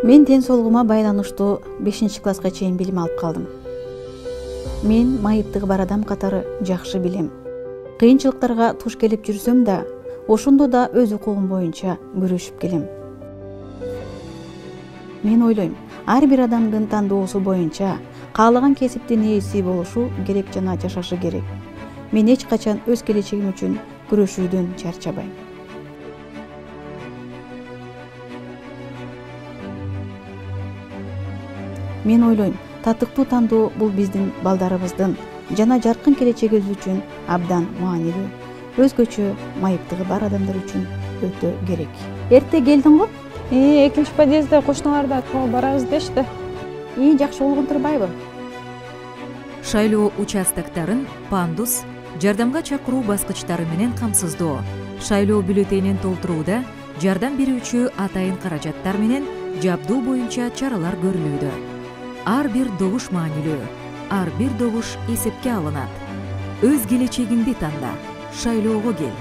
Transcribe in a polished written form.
Мен ден соолугума байланыштуу 5-класска чейин билим алып калдым. Мен майыптыгы бар адам катары жакшы билем. Кыйынчылыктарга туш келип жүрсөм да, ошондо да өз укугум боюнча күрөшүп келем. Мен ойлойм, ар бир адамдын тандоосу боюнча каалаган кесиптин ээси болушу керек жана жашашы керек. Мен эч качан өз келечегим үчүн күрөшүүдөн чарчабайм. Мен ойлойм, татыктуу тандоо бул биздин балдарыбыздын жана жаркын келечегибиз үчүн абдан маанилүү. Өзгөчө майыптыгы бар адамдар үчүн өтө керек. Эрте келдиң го? Экинчи подъездде кошуналарда барабыз дешти. Жакшы болгон турбайбы? Шайлоо участоктарын пандус, жардамга чакыруу баскычтары менен камсыздоо, шайлоо бюллетенин толтурууда жардам берүүчү атайын каражаттар менен жабдуу боюнча чаралар көрүлүүдө. Ар бир добуш маанилүү, ар бир добуш эсепке алынат. Өз келечегиңди танда, шайлоого кел.